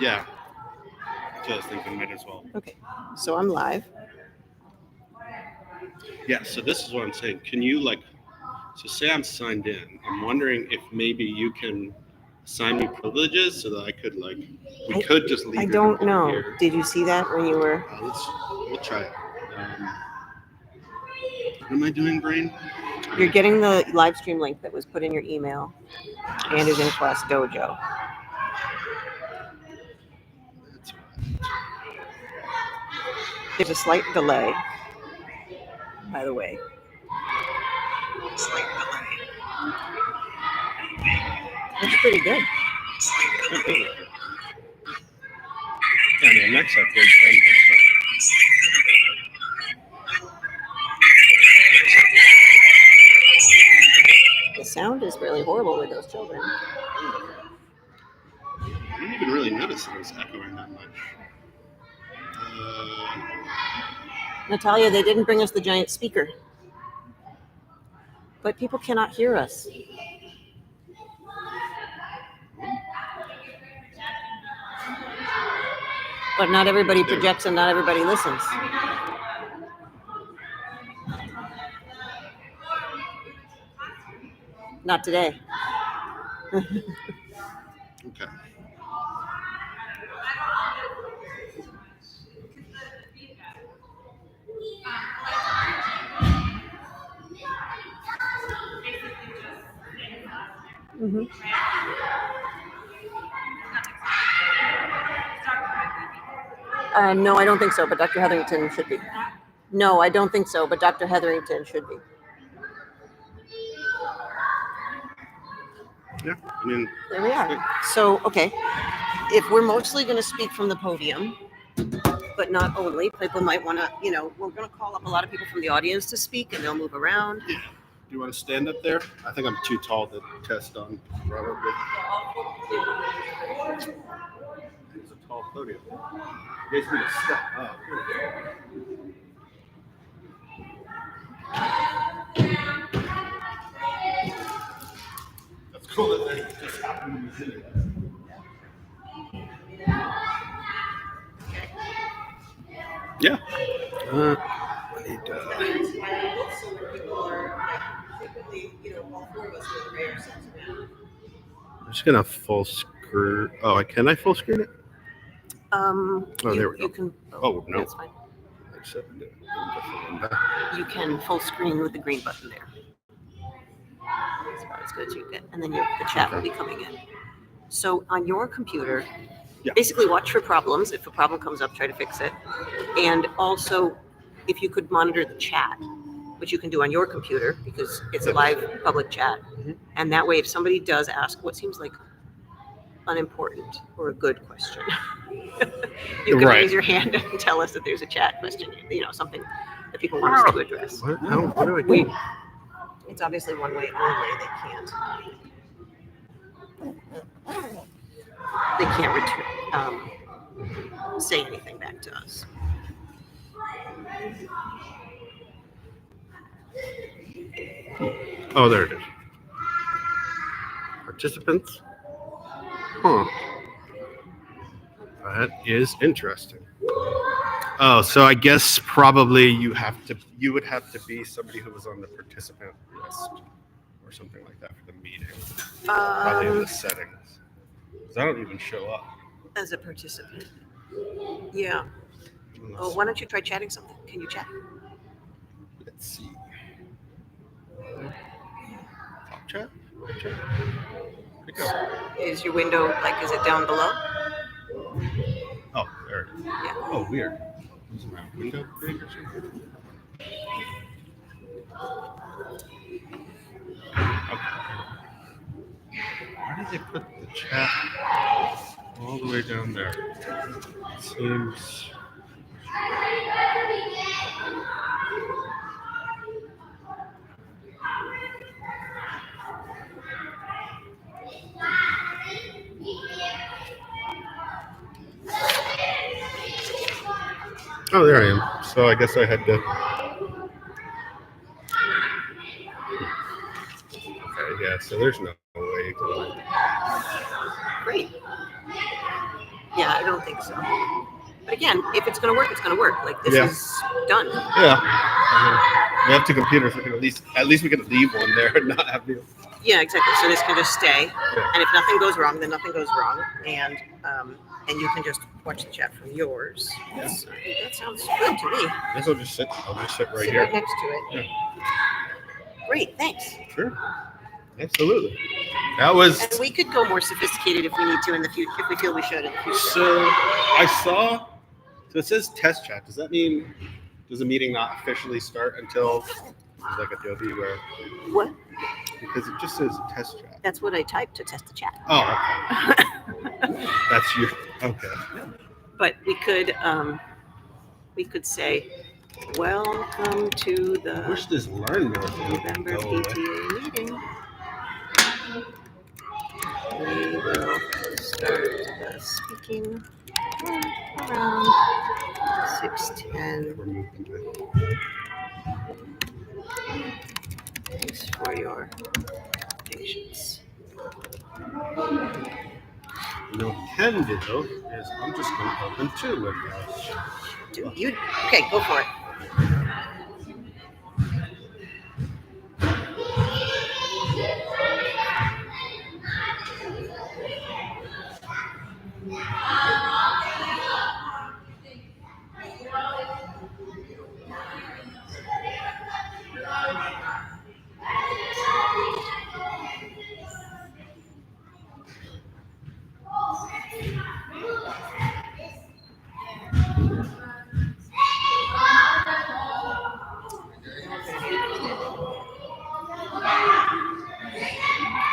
Yeah. So I was thinking might as well. Okay, so I'm live. Yeah, so this is what I'm saying. Can you so say I'm signed in. I'm wondering if maybe you can assign me privileges so that I could we could just leave I your don't computer know. here. Did you see that when you were? We'll try it. What am I doing, brain? You're getting the live stream link that was put in your email and is in Class Dojo. That's right. There's a slight delay, by the way. Slight delay. That's pretty good. Okay. Yeah, the next upgrade then. The sound is really horrible with those children. I didn't even really notice it was echoing that much. Natalia, they didn't bring us the giant speaker. But people cannot hear us. But not everybody projects and not everybody listens. Not today. Okay. Mm-hmm. No, I don't think so, but Dr. Hetherington should be. No, I don't think so, but Dr. Hetherington should be. Yeah, I mean. There we are. So, okay, if we're mostly going to speak from the podium, but not only, people might want to, we're going to call up a lot of people from the audience to speak, and they'll move around. Yeah. Do you want to stand up there? I think I'm too tall to test on, probably. It's a tall podium. You guys need to step up. That's cool that they just happened to be in Yeah. I'm just gonna full screen. Oh, can I full screen it? There we go. You can. Oh no. That's fine. You can full screen with the green button there. As good as you get, and then the chat will be coming in. So on your computer, basically watch for problems. If a problem comes up, try to fix it. And also, if you could monitor the chat, which you can do on your computer because it's a live public chat. Mm-hmm. And that way, if somebody does ask what seems like unimportant or a good question, you can raise your hand and tell us that there's a chat question, something that people want us to address. What do I do? It's obviously one way only. They can't return, say anything back to us. Oh, there it is. Participants. Huh. That is interesting. Oh, so I guess probably you would have to be somebody who was on the participant list or something like that for the meeting. Probably in the settings. Because I don't even show up. As a participant. Yeah. Oh, why don't you try chatting something? Can you chat? Let's see. Top chat? Is your window, is it down below? Oh, there it is. Yeah. Oh, weird. Is my window big or something? Why did they put the chat all the way down there? It seems... Oh, there I am. So I guess I had to... Okay, yeah, so there's no way to... Great. Yeah, I don't think so. But again, if it's going to work, it's going to work. Like this Yeah. is done. Yeah. We have two computers. We can at least we can leave one there and not have the. Yeah, exactly. So this can just stay, Yeah. and if nothing goes wrong, then nothing goes wrong, and you can just watch the chat from yours. Yeah. That sounds good to me. I guess I'll just sit right Sit here. right next to it. Yeah. Great, thanks. Sure. Absolutely. That was. And we could go more sophisticated if we need to in the future, if we feel we should in the future. So I saw. So it says test chat. Does that mean does the meeting not officially start until there's like Adobe where? What? Because it just says test chat. That's what I typed to test the chat. Oh, okay. That's you. Okay. But we could say, welcome to I the wish this learn more thing would November go away. PTA meeting. We will start the speaking around 6:10. Thanks for your patience. You know what we can do is I'm just going to open two windows. Okay, go for it.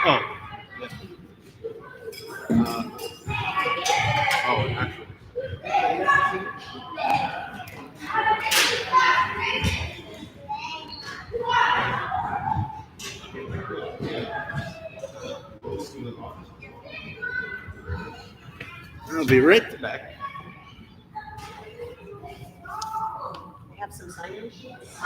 Oh. Actually. I'll be right back. We have some sign-in sheets.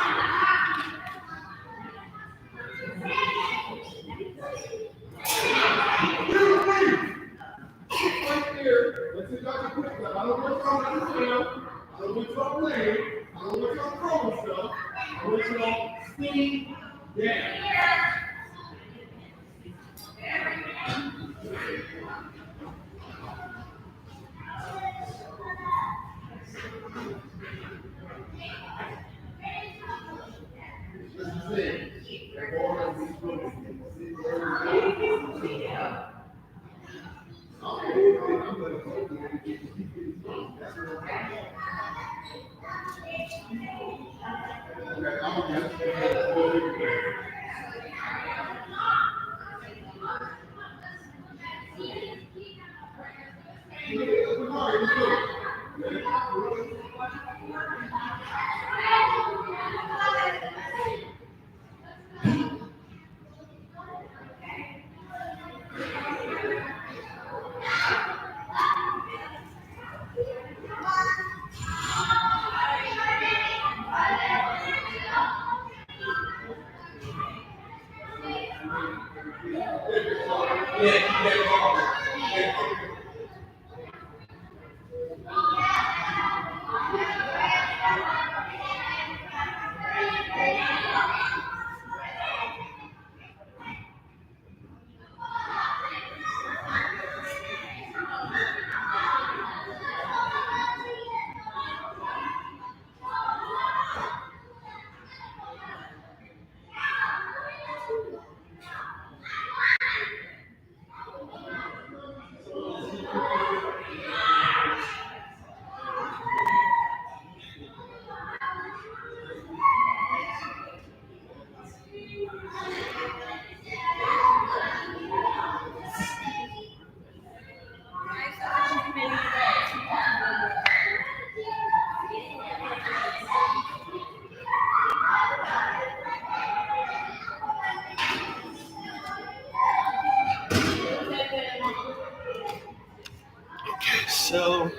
Okay, so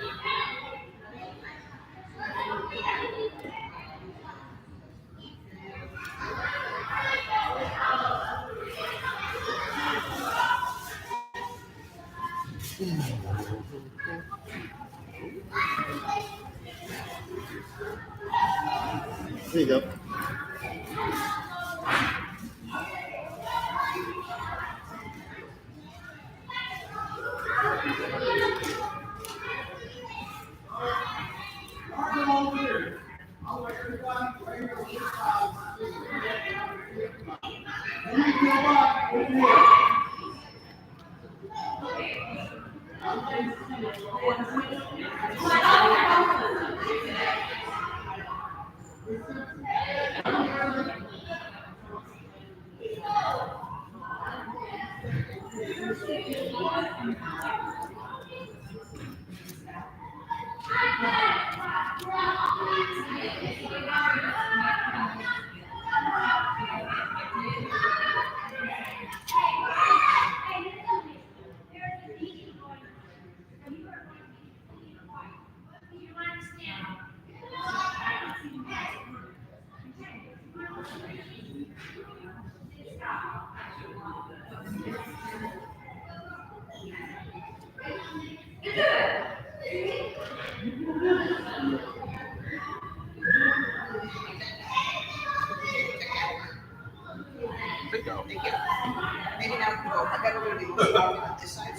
There you go. Maybe now we can go. I better really go on this side.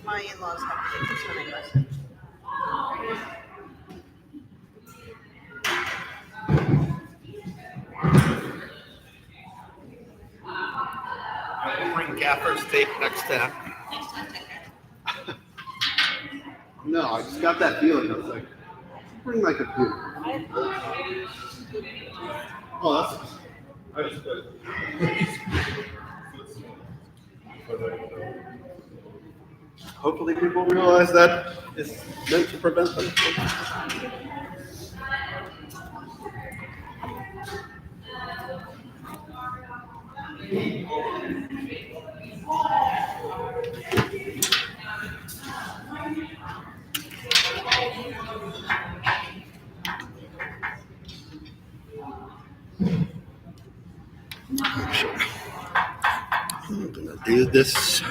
My in-laws have to take swimming lesson. Bring gaffer's tape next time. No, I just got that feeling. I was like, bring my computer. Oh, that's. Hopefully, people realize that it's meant to prevent them. I'm gonna do this.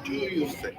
Do you think?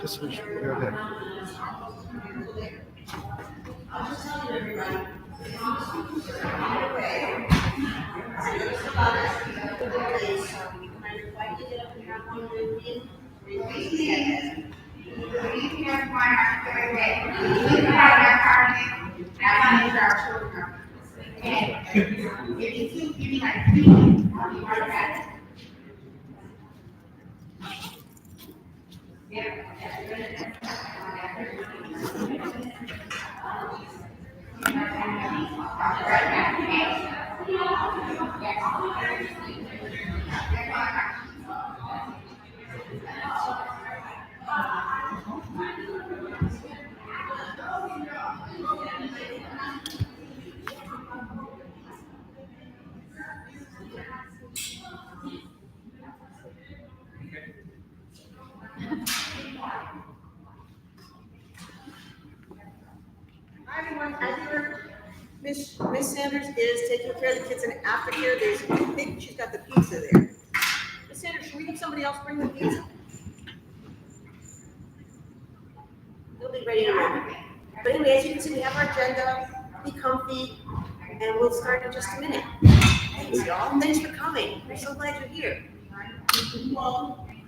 Just go ahead. Hi everyone, as you heard, Miss Sanders is taking care of the kids in aftercare. There's, I think she's got the pizza there. Miss Sanders, should we have somebody else bring the pizza? They'll be ready in a moment. But anyway, as you can see, we have our agenda. Be comfy, and we'll start in just a minute. Thanks, y'all. Thanks for coming. We're so glad you're here.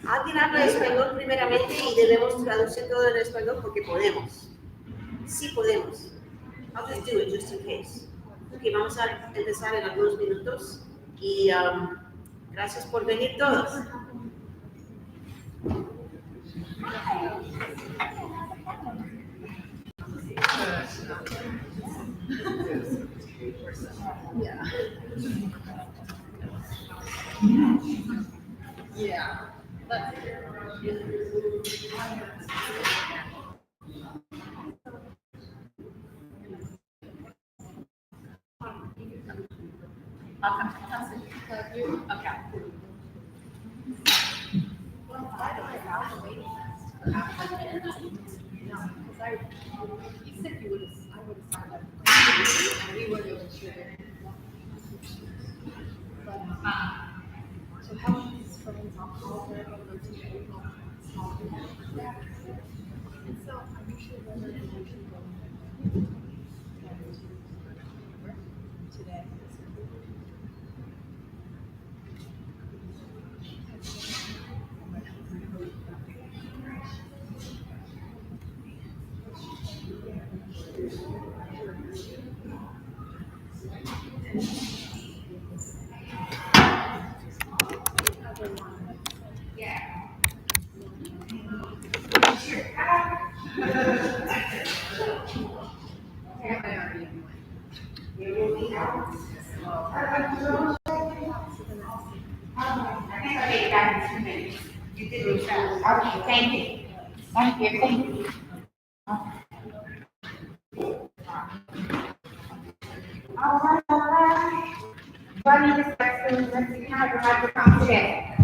Alguien habla español primeramente y debemos traducir todo en español porque podemos. Sí podemos. I'll just do it just in case. Ok, vamos a empezar en algunos minutos y gracias por venir todos. Yeah. Okay. You said you would have, I would have signed up. We would have sugar. But, so how many friends alcohol are going to go to April? And so I'm usually going to go today. You did it fast. Okay, thank you. Thank you, thank you. All right. Buddy, this person, let's see how the microphone today.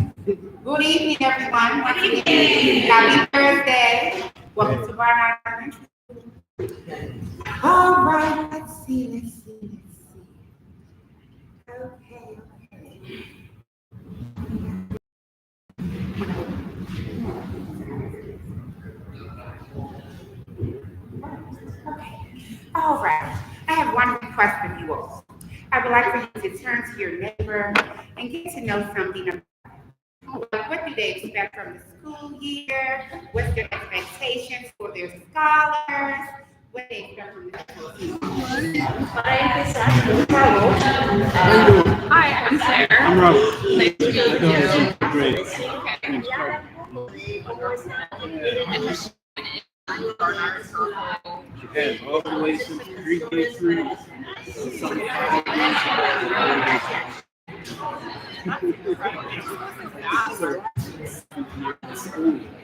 Good evening, everyone. Once again, happy Thursday. Welcome to Barnard. All right, let's see. Okay. All right. I have one request of you all. I would like for you to turn to your neighbor and get to know something about what do they expect from the school year? What's their expectations for their scholars? What they expect from the school year? Hi, I'm Claire. I'm Robert. Nice to meet you. Great. Japan, all the way since pre-K through.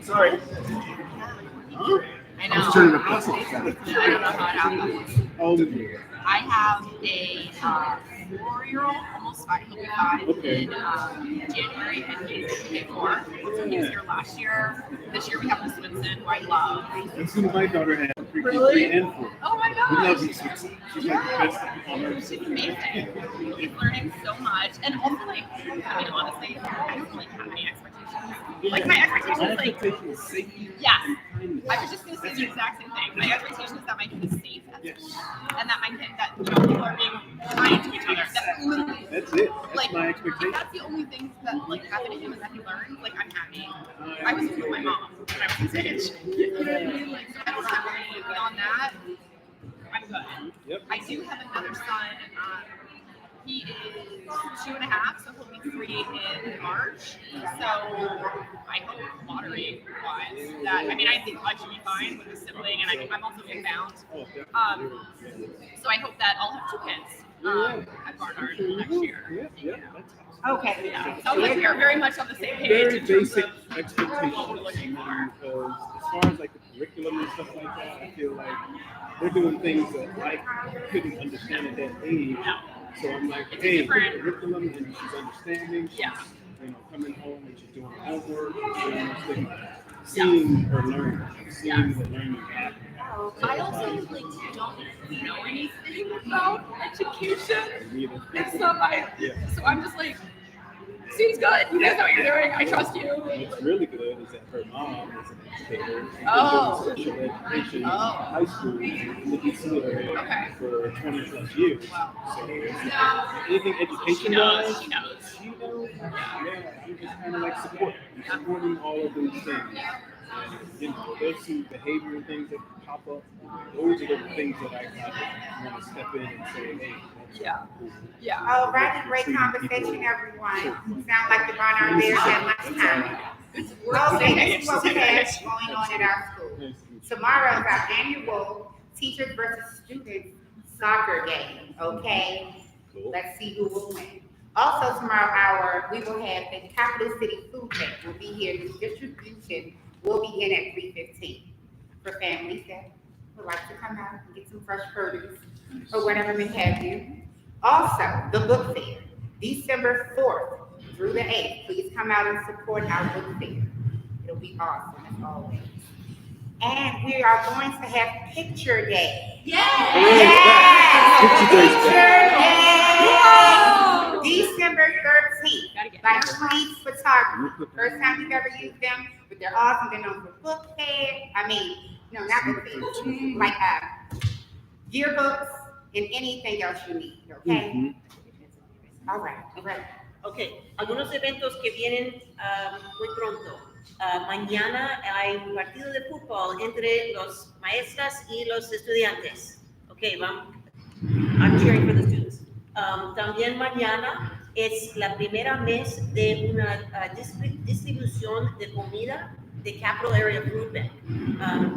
Sorry. Huh? I know. I was turning the plus off. I don't know how it happened. How old are you? I have a 4-year-old, almost 5, he'll be 5 Okay. in January, and he's K4. So he was here last year. This year we have Miss Winston, who I love. That's who my daughter had. Pre-K and 4. Oh my We gosh. love Miss Winston. She's like the best on earth. She's amazing. He's learning so much. And also, like, I mean, honestly, I don't really have any expectations. Like, my expectations, My like, expectation is safety yes. and kindness. I was just going to say the exact same thing. My expectation is that my kid is safe at Yes. school, and that my kid, that people are being kind to each other. That's literally, That's it. That's like, my if expectation. that's the only thing that like happened to him is that he learned. Like, I'm happy. I was with my mom when I was his age. You know what I mean? Like, so I don't have any beyond that. I'm good. Yep. I do have another son. He is 2.5, so he'll be 3 in March. So I hope lottery-wise that, I mean, I think I should be fine with a sibling, and I'm also inbound. Oh, definitely. So I hope that I'll have 2 kids at Barnard next year. Yeah, that's awesome. Okay. Yeah. So like we're very much on the same page Very in terms basic of expectations. what we're looking for. Because as far as like the curriculum and stuff like that, I feel like they're doing things that I couldn't understand at that age. No. So I'm like, It's hey, different. the curriculum, and she's understanding. She's, Yeah. coming home and she's doing her homework. And seeing her learn, seeing the learning happen. I also like don't know anything about education. It's not my so I'm just like, seems good. You guys know what you're doing. I trust you. What's really good is that her mom is an educator. Oh. She's doing special education in Oh. high school in the DC area Okay. for 20 plus years. Wow. So anything She education knows. wise, She knows. she knows. Yeah, I'm just kind of like supporting all of these things. And those two behavioral things that pop up, those are the things that I kind of want to step in and say, hey, that's cool. Yeah. All right, great conversation, everyone. Sound like the Barnard Bears at lunchtime. Okay, this is what we have going on at our school. Tomorrow is our annual teachers versus students soccer game, okay? Cool. Let's see who will win. Also tomorrow we will have the Capital City Food Bank will be here. This distribution will begin at 3:15 for families that would like to come out and get some fresh produce or whatever may have you. Also, the book fair, December 4th through the 8th. Please come out and support our book fair. It'll be awesome as always. And we are going to have Picture Day. Yes! Picture Day! December 13th by Reid Photography. First time we've ever used them, but they're awesome. They're known for book fair. Not book fair. Like yearbooks and anything else you need, okay? All right. Ok, algunos eventos que vienen muy pronto. Mañana hay un partido de fútbol entre los maestras y los estudiantes. Ok, I'm cheering for the students. También mañana es la primera mes de una distribución de comida de Capital Area Food Bank.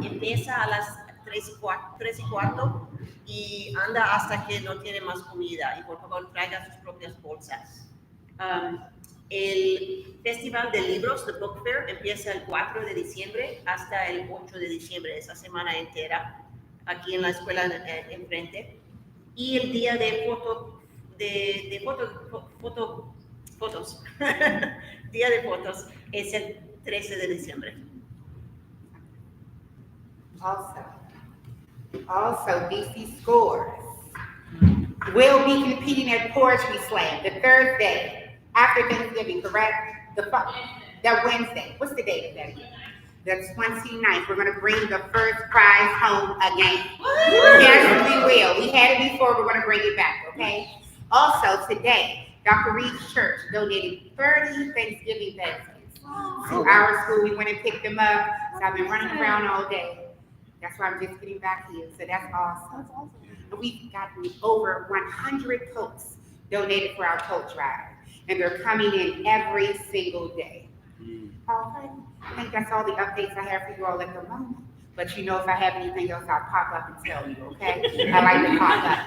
Empieza a las 3:15 y anda hasta que no tiene más comida. Y por favor traiga sus propias bolsas. El Festival de Libros, The Book Fair, empieza el 4 de diciembre hasta el 8 de diciembre, esa semana entera, aquí en la escuela enfrente. Y el día de fotos, día de fotos, es el 13 de diciembre. Also, DC Scores will be competing at Poetry Slam the Thursday after Thanksgiving, correct? That Wednesday. What's the date of that again? The 29th. We're going to bring the first prize home again. Yes, we will. We had it before. We're going to bring it back, okay? Also, today, Dr. Reid's church donated 30 Thanksgiving baskets to our school. We went and picked them up. So I've been running around all day. That's why I'm just getting back here. So that's awesome. And we've gotten over 100 coats donated for our coat drive. And they're coming in every single day. All right. I think that's all the updates I have for you all at the moment. But if I have anything else, I'll pop up and tell you, okay? I like to pop up.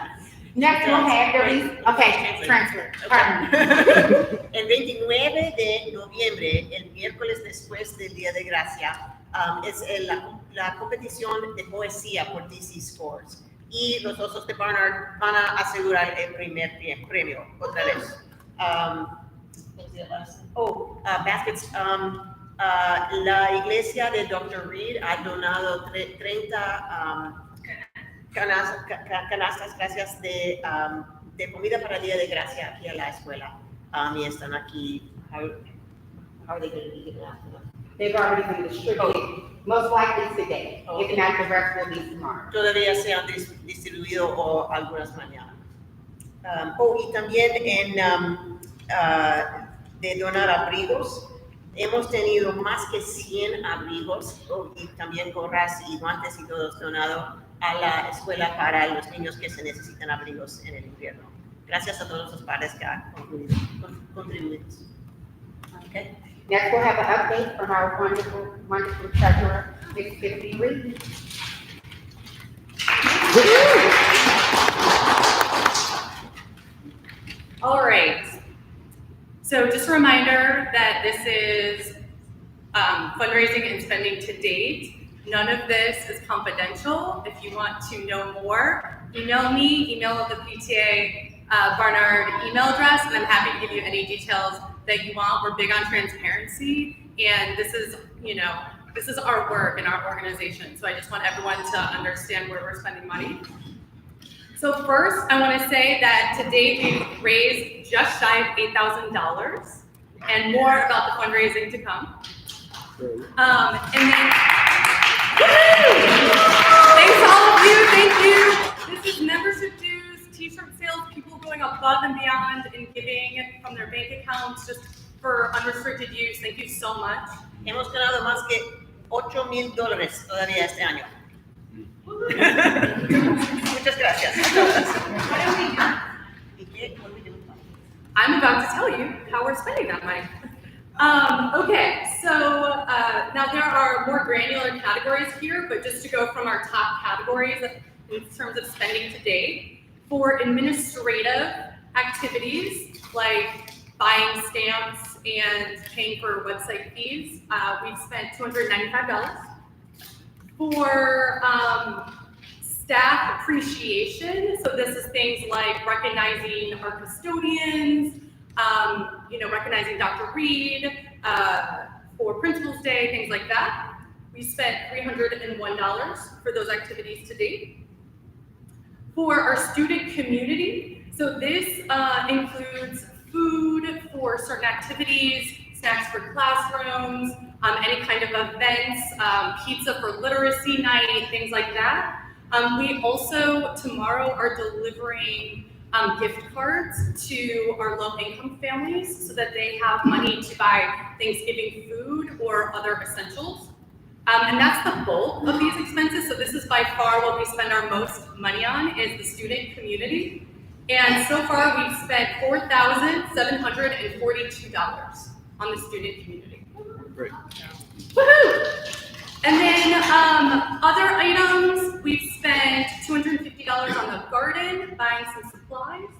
Next we'll have transfer. El 29 de noviembre, el miércoles después del Día de Gracia, es la competición de poesía por DC Scores. Y los Osos de Barnard van a asegurar el primer premio, otra vez. Baskets. La iglesia de Dr. Reid ha donado 30 canastas, gracias, de comida para el Día de Gracia aquí a la escuela. Y están aquí. How are they going to be given out to them? They've already been distributed, most likely today. If not, the rest will be tomorrow. Todavía se han distribuido o algunas mañana. Y también de donar abrigos. Hemos tenido más que 100 abrigos y también gorras y guantes y todos donados a la escuela para los niños que se necesitan abrigos en el invierno. Gracias a todos los padres que han contribuido. Okay. Next, we'll have an update from our wonderful treasurer, Ms. Tiffany Reid. All right. So just a reminder that this is fundraising and spending to date. None of this is confidential. If you want to know more, email me, email the PTA Barnard email address, and I'm happy to give you any details that you want. We're big on transparency, and this is our work in our organization. So I just want everyone to understand where we're spending money. So first, I want to say that to date, we've raised just shy of $8,000, and more about the fundraising to come. And then, thanks to all of you, thank you. This is membership dues, t-shirt sales, people going above and beyond and giving from their bank accounts just for unrestricted use. Thank you so much. Hemos ganado más que $8,000 todavía este año. Muchas gracias. I'm about to tell you how we're spending that money. Okay, so now there are more granular categories here, but just to go from our top categories in terms of spending to date, for administrative activities like buying stamps and paying for website fees, we've spent $295. For staff appreciation, so this is things like recognizing our custodians, recognizing Dr. Reid for Principal's Day, things like that. We spent $301 for those activities to date. For our student community, so this includes food for certain activities, snacks for classrooms, any kind of events, pizza for literacy night, things like that. We also tomorrow are delivering gift cards to our low-income families so that they have money to buy Thanksgiving food or other essentials. And that's the bulk of these expenses. So this is by far what we spend our most money on is the student community. And so far we've spent $4,742 on the student community. Great. Woohoo! And then other items, we've spent $250 on the garden, buying some supplies.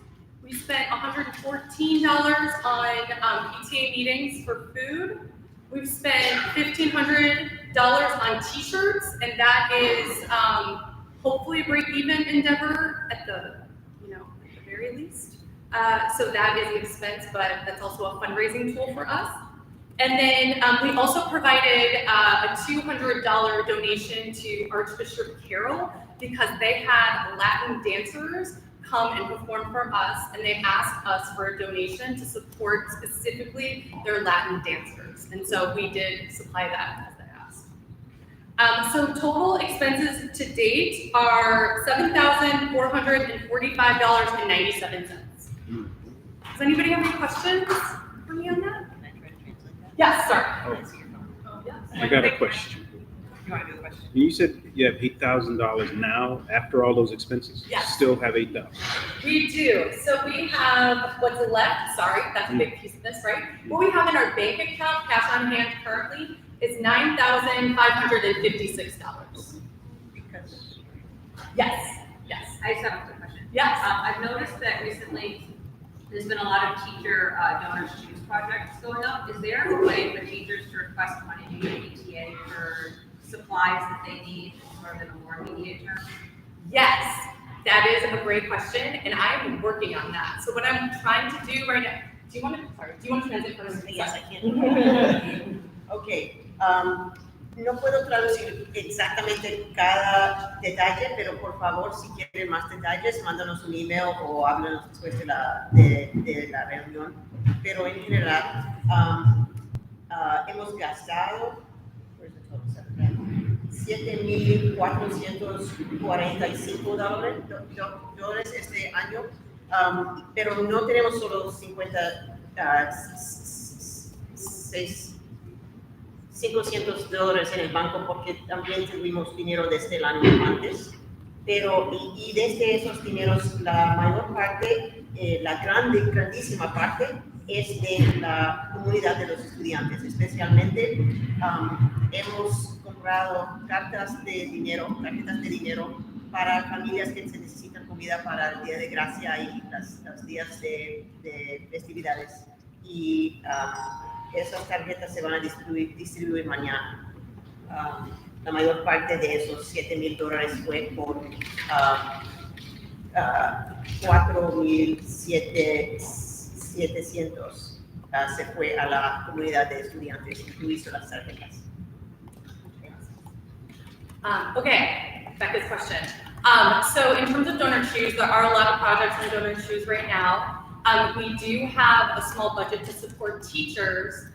We spent $114 on PTA meetings for food. We've spent $1,500 on t-shirts, and that is hopefully a break-even endeavor at the very least. So that is an expense, but that's also a fundraising tool for us. And then we also provided a $200 donation to Archbishop Carroll because they had Latin dancers come and perform for us, and they asked us for a donation to support specifically their Latin dancers. And so we did supply that as they asked. So total expenses to date are $7,445.97. Does anybody have any questions for me on that? Yes, sir. I got a question. You want to do the question? You said you have $8,000 now after all those expenses? Yes. Still have $8,000? We do. So we have what's left. Sorry, that's a big piece of this, right? What we have in our bank account, cash on hand currently, is $9,556. Yes. I just have a quick question. Yes. I've noticed that recently there's been a lot of teacher donors choose projects going up. Is there a way for teachers to request money to the PTA for supplies that they need sort of in a more immediate term? Yes, that is a great question, and I'm working on that. So what I'm trying to do right now, do you want to translate first? Yes, I can. Okay. No puedo traducir exactamente cada detalle, pero por favor, si quieren más detalles, mándanos un email o háblanos después de la reunión. Pero en general, hemos gastado $7,445 este año, pero no tenemos solo $500 en el banco porque también tuvimos dinero desde el año antes, pero y desde esos dineros la mayor parte, la grandísima parte es de la comunidad de los estudiantes, especialmente hemos comprado tarjetas de dinero para familias que se necesitan comida para el Día de Gracia y los días de festividades. Y esas tarjetas se van a distribuir mañana. La mayor parte de esos $7,000 fue por $4,700 se fue a la comunidad de estudiantes, incluido las tarjetas. Okay, Becca's question. So in terms of Donor Choose, there are a lot of projects in Donor Choose right now. We do have a small budget to support teachers.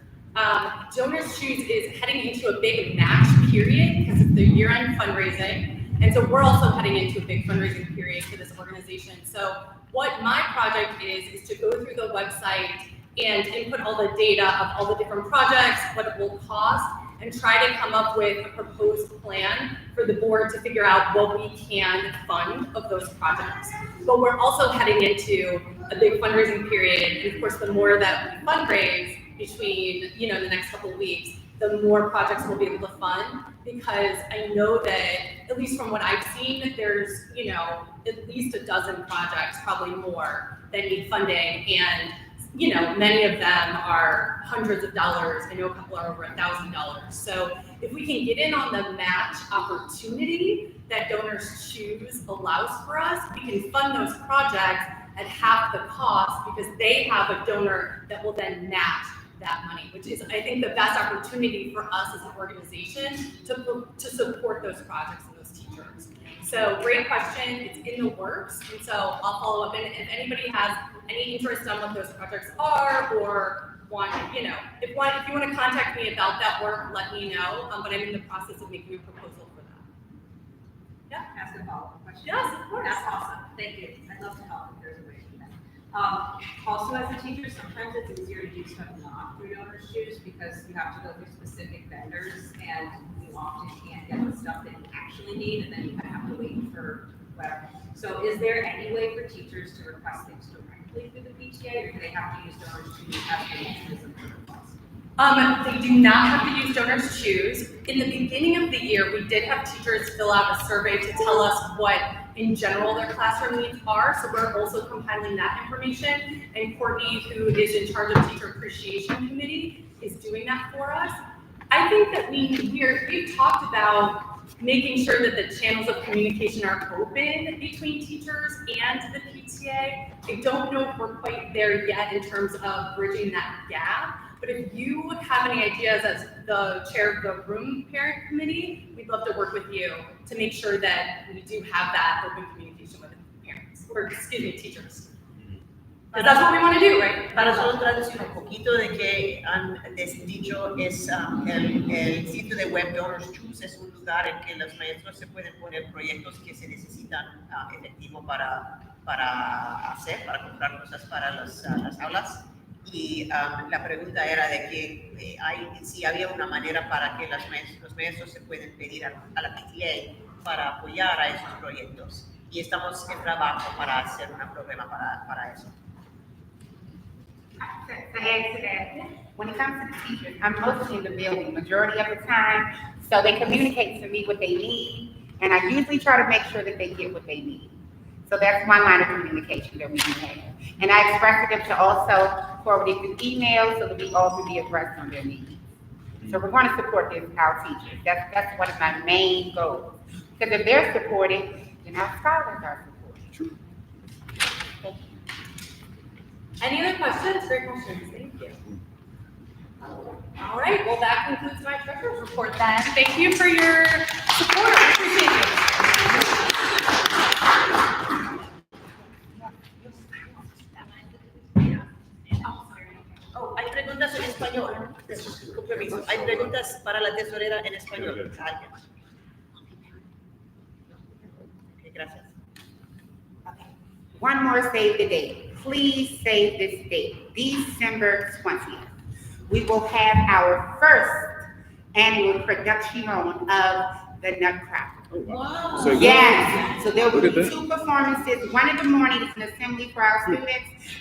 Donors Choose is heading into a big match period because of the year-end fundraising. And so we're also heading into a big fundraising period for this organization. So what my project is to go through the website and input all the data of all the different projects, what it will cost, and try to come up with a proposed plan for the board to figure out what we can fund of those projects. But we're also heading into a big fundraising period, and of course, the more that we fundraise between, the next couple of weeks, the more projects we'll be able to fund, because I know that, at least from what I've seen, there's, at least a dozen projects, probably more, that need funding, and many of them are hundreds of dollars. I know a couple are over $1,000. So if we can get in on the match opportunity that Donors Choose allows for us, we can fund those projects at half the cost, because they have a donor that will then match that money, which is, I think, the best opportunity for us as an organization to support those projects and those teachers. So great question. It's in the works, and so I'll follow up. And if anybody has any interest on what those projects are, or if you want to contact me about that work, let me know. But I'm in the process of making a proposal for that. Yeah. Ask a follow-up question. Yes, of course. That's awesome. Thank you. I'd love to help if there's a way to do that. Also, as a teacher, sometimes it's easier to do stuff not through Donors Choose, because you have to go through specific vendors, and you often can't get the stuff that you actually need, and then you kind of have to wait for whatever. So is there any way for teachers to request things directly through the PTA, or do they have to use Donors Choose as the mechanism for request? They do not have to use Donors Choose. In the beginning of the year, we did have teachers fill out a survey to tell us what, in general, their classroom needs are. So we're also compiling that information. And Courtney, who is in charge of Teacher Appreciation Committee, is doing that for us. I think that we've talked about making sure that the channels of communication are open between teachers and the PTA. I don't know if we're quite there yet in terms of bridging that gap. But if you have any ideas as the chair of the room parent committee, we'd love to work with you to make sure that we do have that open communication with parents, or teachers. Because that's what we want to do, right? Para solo traducir un poquito de que han dicho, es el sitio de web Donors Choose es un lugar en que los maestros se pueden poner proyectos que se necesitan efectivo para comprar cosas para las aulas. Y la pregunta era de que si había una manera para que los maestros se pueden pedir a la PTA para apoyar a esos proyectos. Y estamos en trabajo para hacer un programa para eso. To add to that, when it comes to the teachers, I'm mostly in the building majority of the time, so they communicate to me what they need, and I usually try to make sure that they get what they need. So that's one line of communication that we do have. And I expressed to them to also forward it through email so that we all can be abreast on their needs. So we're going to support our teachers. That's one of my main goals. Because if they're supported, then our scholars are supported. True. Any other questions? Great questions. Thank you. All right. Well, that concludes my treasurer's report then. Thank you for your support. I appreciate it. Oh, hay preguntas en español. Con permiso. Hay preguntas para la tesorera en español. ¿Alguien? Okay, gracias. Okay. One more save the date. Please save this date, December 20th. We will have our first annual production of the Nutcracker. Oh, wow. Wow. So Yes, so there will be Look at that. 2 performances. One in the morning is an assembly for our students,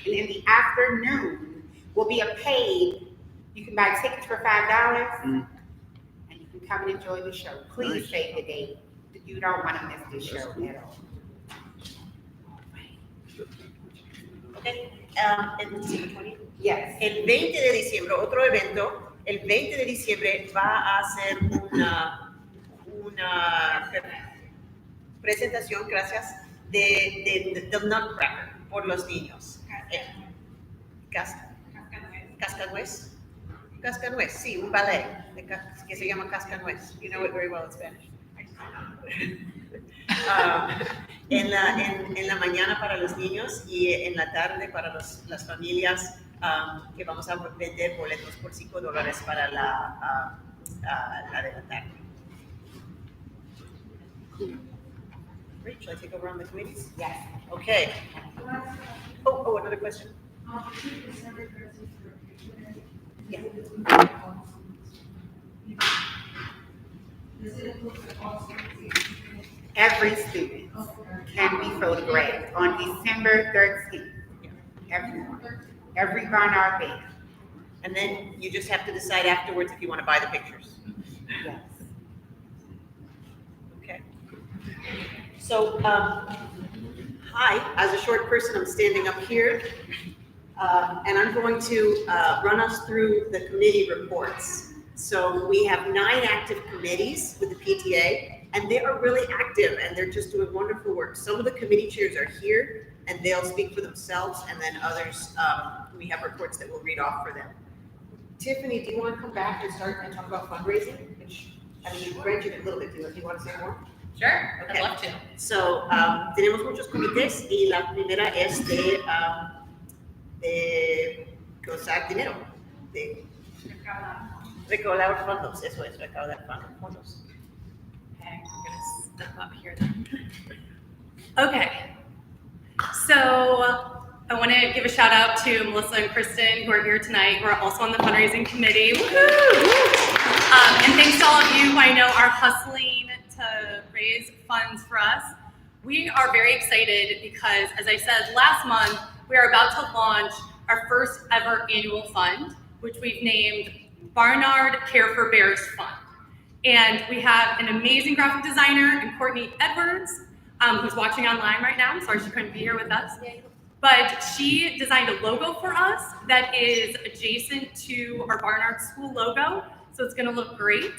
and in the afternoon will be a paid. You can buy tickets for $5, and you can come and enjoy the show. Please Nice. save the date. You don't want to miss this show at all. Okay. Yes. El 20 de diciembre, otro evento, el 20 de diciembre va a ser una presentación, gracias, de Nutcracker por los niños. Cascanuez. Cascanuez, sí, un ballet que se llama Cascanuez. You know it very well in Spanish. En la mañana para los niños y en la tarde para las familias, que vamos a vender boletos por $5 para la de la tarde. Great. Shall I take over on the committees? Yes. Okay. Oh, another question. Every student can be photographed on December 13th. Everyone, every Barnard band. And then you just have to decide afterwards if you want to buy the pictures. Yes. Okay. So, hi, as a short person, I'm standing up here, and I'm going to run us through the committee reports. So we have 9 active committees with the PTA, and they are really active, and they're just doing wonderful work. Some of the committee chairs are here, and they'll speak for themselves, and then others, we have reports that we'll read off for them. Tiffany, do you want to come back and start and talk about fundraising? Which, I mean, you mentioned it a little bit. Do you want to say more? Sure, Okay. I'd love to. So, tenemos muchos comités y la primera es de gozar dinero, de recaudar fondos. Eso es, recaudar fondos. Okay, I'm gonna step up here then. Okay, so I want to give a shout out to Melissa and Kristen who are here tonight, who are also on the fundraising committee. And thanks to all of you who I know are hustling to raise funds for us. We are very excited because, as I said last month, we are about to launch our first ever annual fund, which we've named Barnard Care for Bears Fund. And we have an amazing graphic designer in Courtney Edwards, who's watching online right now. I'm sorry she couldn't be here with us. But she designed a logo for us that is adjacent to our Barnard School logo. So it's gonna look great.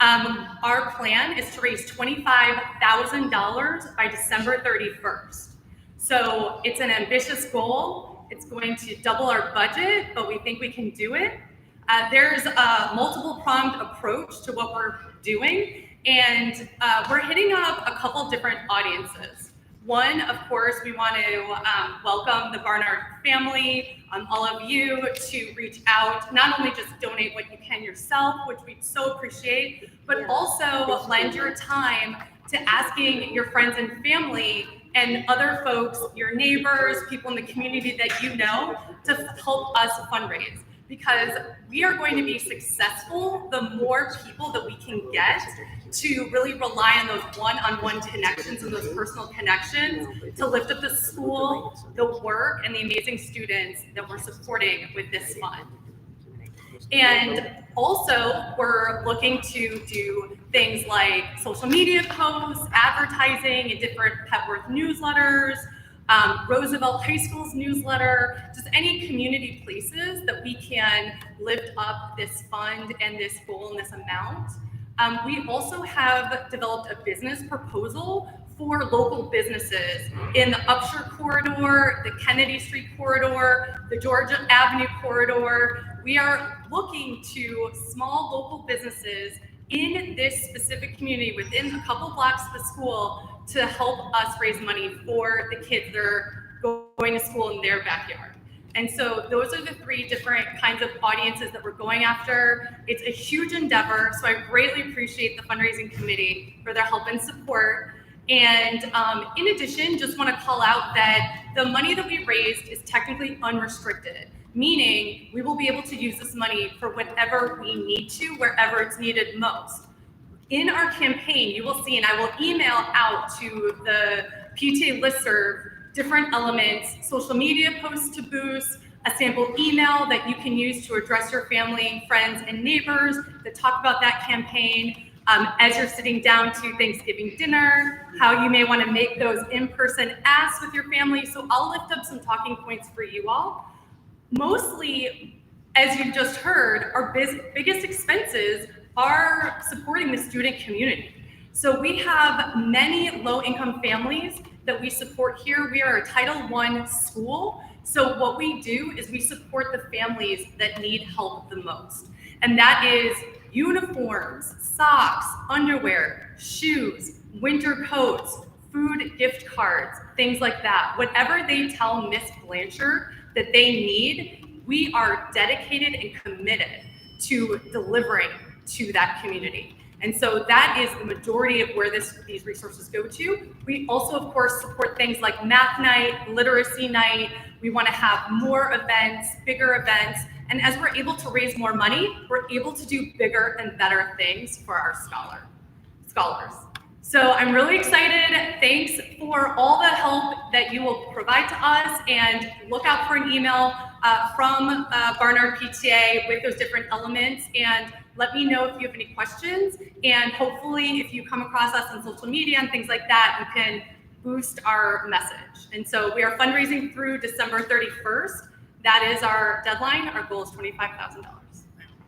Our plan is to raise $25,000 by December 31st. So it's an ambitious goal. It's going to double our budget, but we think we can do it. There's a multiple pronged approach to what we're doing, and we're hitting up a couple different audiences. One, of course, we want to welcome the Barnard family, all of you, to reach out, not only just donate what you can yourself, which we'd so appreciate, but also lend your time to asking your friends and family and other folks, your neighbors, people in the community that you know, to help us fundraise. Because we are going to be successful the more people that we can get to really rely on those one-on-one connections and those personal connections to lift up the school, the work, and the amazing students that we're supporting with this fund. And also, we're looking to do things like social media posts, advertising in different Petworth newsletters, Roosevelt High School's newsletter, just any community places that we can lift up this fund and this goal and this amount. We also have developed a business proposal for local businesses in the Upshur corridor, the Kennedy Street corridor, the Georgia Avenue corridor. We are looking to small local businesses in this specific community within a couple blocks of the school to help us raise money for the kids that are going to school in their backyard. And so those are the 3 different kinds of audiences that we're going after. It's a huge endeavor, so I greatly appreciate the fundraising committee for their help and support. And in addition, just want to call out that the money that we raised is technically unrestricted, meaning we will be able to use this money for whatever we need to, wherever it's needed most. In our campaign, you will see, and I will email out to the PTA listserv, different elements, social media posts to boost, a sample email that you can use to address your family, friends, and neighbors that talk about that campaign as you're sitting down to Thanksgiving dinner, how you may want to make those in-person asks with your family. So I'll lift up some talking points for you all. Mostly, as you just heard, our biggest expenses are supporting the student community. So we have many low-income families that we support here. We are a Title I school. So what we do is we support the families that need help the most. And that is uniforms, socks, underwear, shoes, winter coats, food gift cards, things like that. Whatever they tell Miss Blanchard that they need, we are dedicated and committed to delivering to that community. And so that is the majority of where these resources go to. We also, of course, support things like math night, literacy night. We want to have more events, bigger events, And as we're able to raise more money, we're able to do bigger and better things for our scholars. So I'm really excited. Thanks for all the help that you will provide to us, and look out for an email from Barnard PTA with those different elements, and let me know if you have any questions. And hopefully if you come across us on social media and things like that, you can boost our message. And so we are fundraising through December 31st. That is our deadline. Our goal is $25,000.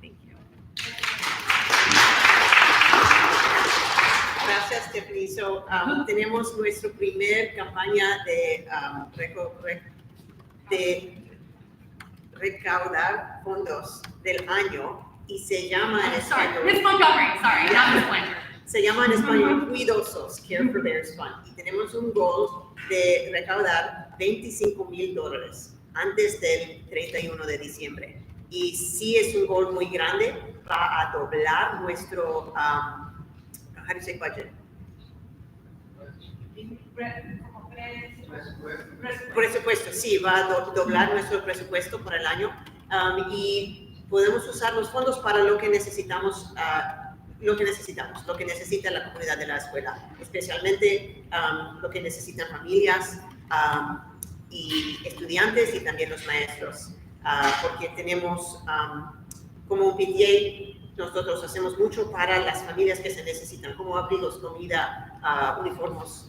Thank you. Gracias, Stephanie. So, tenemos nuestra primer campaña de recaudar fondos del año, y se llama en español. Miss Montgomery, sorry, not Miss Blanchard. Se llama en español Cuidosos, Care for Bears Fund, y tenemos un goal de recaudar $25,000 antes del 31 de diciembre. Y sí es un goal muy grande, va a doblar nuestro, how do you say budget? Presupuesto, sí, va a doblar nuestro presupuesto para el año, y podemos usar los fondos para lo que necesitamos, lo que necesita la comunidad de la escuela, especialmente lo que necesitan familias y estudiantes, y también los maestros, porque tenemos como un PTA, nosotros hacemos mucho para las familias que se necesitan, como abrigos, comida, uniformes,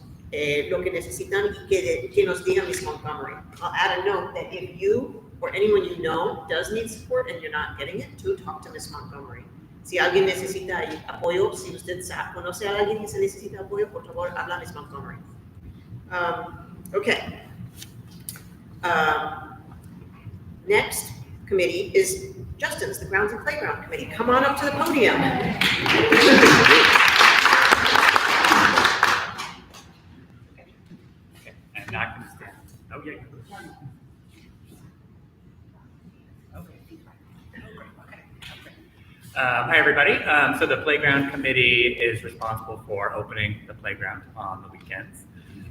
lo que necesitan, y que nos digan Miss Montgomery. I'll add a note that if you or anyone you know does need support and you're not getting it, to talk to Miss Montgomery. Si alguien necesita apoyo, si usted conoce a alguien que se necesita apoyo, por favor, habla a Miss Montgomery. Okay. Next committee is Justin's, the Grounds and Playground Committee. Come on up to the podium. I'm not going to stand. Okay. Hi, everybody. So the Playground Committee is responsible for opening the playground on the weekends.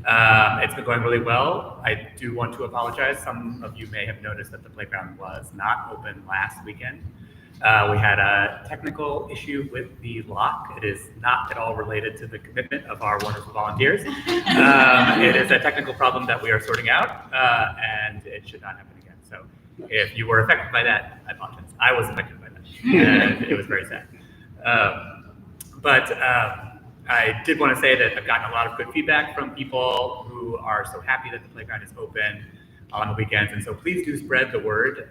It's been going really well. I do want to apologize. Some of you may have noticed that the playground was not open last weekend. We had a technical issue with the lock. It is not at all related to the commitment of our wonderful volunteers. It is a technical problem that we are sorting out, and it should not happen again. So if you were affected by that, I apologize. I was affected by that, and it was very sad. But I did want to say that I've gotten a lot of good feedback from people who are so happy that the playground is open on the weekends, and so please do spread the word.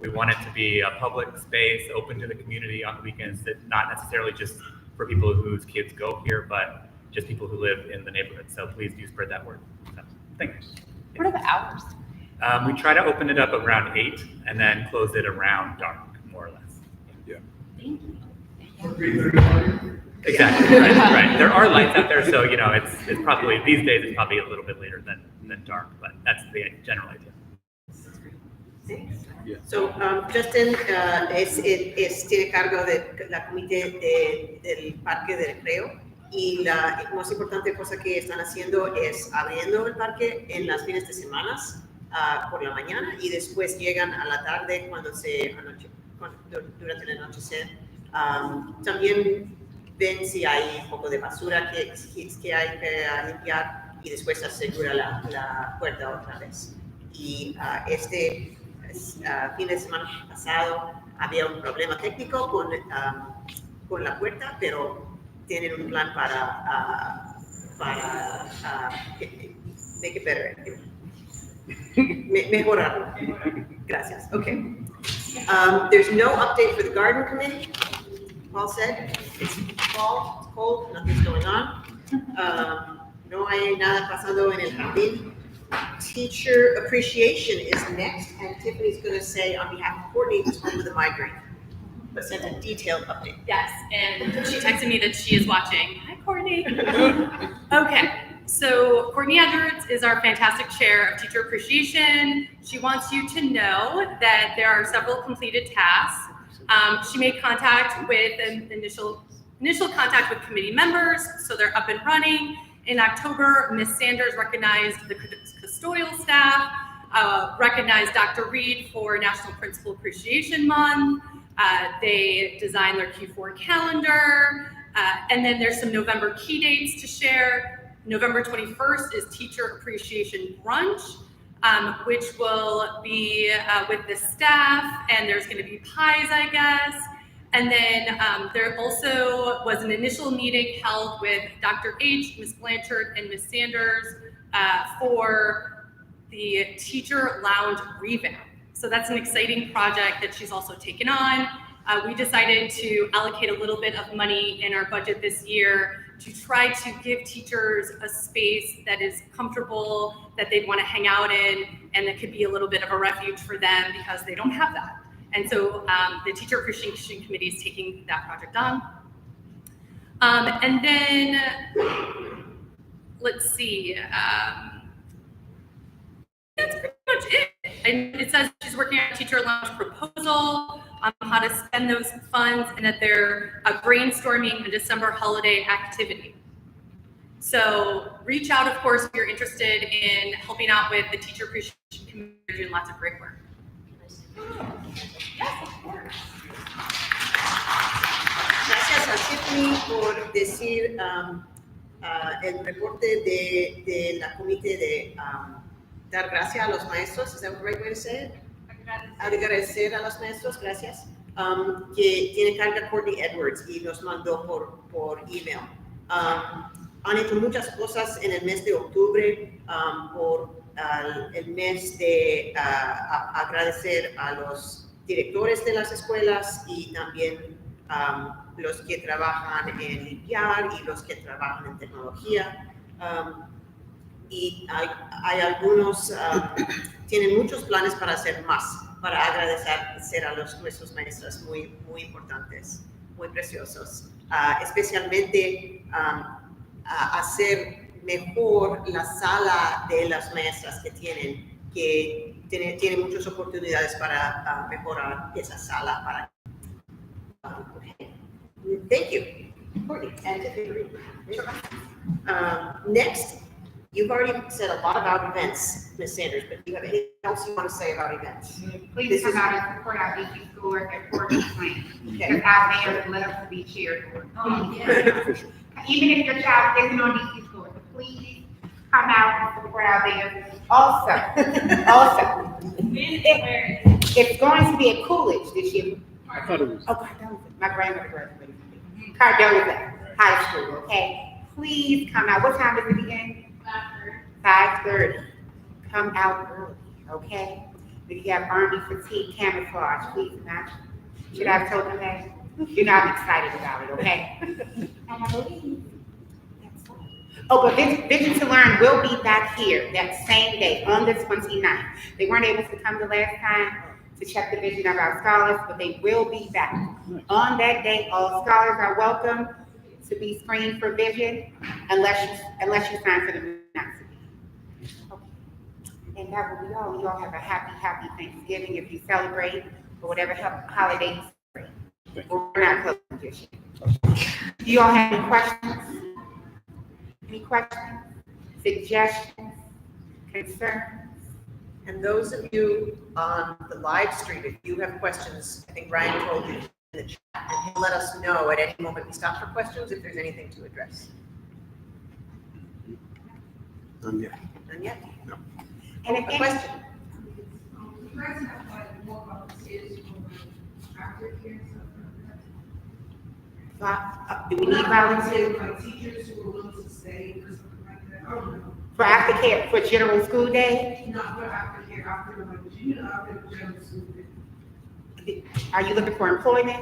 We want it to be a public space open to the community on the weekends, that not necessarily just for people whose kids go here, but just people who live in the neighborhood. So please do spread that word. So, thank you. What are the hours? We try to open it up around 8 and then close it around dark, more or less. Yeah. Thank you. Exactly, right. There are lights out there, so it's probably, these days it's probably a little bit later than dark, but that's the general idea. Yeah. So, Justin tiene cargo de la comité del parque de recreo, y la más importante cosa que están haciendo es abriendo el parque en las fines de semana por la mañana, y después llegan a la tarde durante el anochecer. También ven si hay un poco de basura que hay que limpiar, y después asegura la puerta otra vez. Y este fin de semana pasado había un problema técnico con la puerta, pero tienen un plan para make it better. Mejorarlo. Gracias. Okay. There's no update for the garden committee. Paul said it's fall, it's cold, nothing's going on. No hay nada pasando en el jardín. Teacher appreciation is next, and Tiffany's going to say on behalf of Courtney, who's home with a migraine, but send a detailed update. Yes, and she texted me that she is watching. Hi, Courtney. Okay, so Courtney Edwards is our fantastic chair of teacher appreciation. She wants you to know that there are several completed tasks. She made contact with an initial contact with committee members, so they're up and running. In October, Ms. Sanders recognized the custodial staff. recognized Dr. Reid for National Principal Appreciation Month. They designed their Q4 calendar. And then there's some November key dates to share. November 21st is Teacher Appreciation Brunch, which will be with the staff, and there's going to be pies, I guess. And then there also was an initial meeting held with Dr. H, Ms. Blanchard, and Ms. Sanders for the teacher lounge revamp. So that's an exciting project that she's also taken on. We decided to allocate a little bit of money in our budget this year to try to give teachers a space that is comfortable, that they'd want to hang out in, and that could be a little bit of a refuge for them because they don't have that. And so the Teacher Appreciation Committee is taking that project on. And then, let's see, that's pretty much it. And it says she's working on a teacher lounge proposal on how to spend those funds, and that they're brainstorming a December holiday activity. So reach out, of course, if you're interested in helping out with the Teacher Appreciation Committee. They're doing lots of great work. Yes, of course. Gracias a Tiffany por decir el reporte de la comité de dar gracias a los maestros. Is that the right way to say it? Agradecer a los maestros, gracias. Que tiene carga Courtney Edwards y nos mandó por email. Han hecho muchas cosas en el mes de octubre por el mes de agradecer a los directores de las escuelas y también los que trabajan en limpiar y los que trabajan en tecnología. Y hay algunos, tienen muchos planes para hacer más, para agradecer a nuestros maestros muy, muy importantes, muy preciosos. Especialmente hacer mejor la sala de las maestras que tienen muchas oportunidades para mejorar esa sala. Okay. Thank you, Courtney, and Tiffany. Next, you've already said a lot about events, Ms. Sanders, but do you have anything else you want to say about events? Please come out and support our DC schools at Portland Plain. Because out there, let us be cheered for. Even if your child isn't on DC schools, so please come out and support our there. Also, it's going to be at Coolidge this year. I thought it was. Oh, Cardoza. My grandmother graduated from Cardoza High School, okay? Please come out. What time is it again? 5:30. Come out early, okay? If you have army fatigue camouflage, please imagine. Should I have told them that? You're not excited about it, okay? And I believe that's all. Oh, but Vision to Learn will be back here that same day on the 29th. They weren't able to come the last time to check the vision of our scholars, but they will be back. On that day, all scholars are welcome to be screened for vision unless you sign for the not to be. Okay. And that will be all. You all have a happy Thanksgiving if you celebrate, or whatever holiday you celebrate. We're not closing just yet. Do you all have any questions? Any questions? Suggestions? Concerns? And those of you on the live stream, if you have questions, I think Ryan told you in the chat, and he'll let us know at any moment we stop for questions if there's anything to address. None yet. None yet? No. And a question? Do we need volunteers? Teachers who are willing to stay or something like that? I don't know. For aftercare, for general school day? Not for aftercare, after the general school day. Are you looking for employment?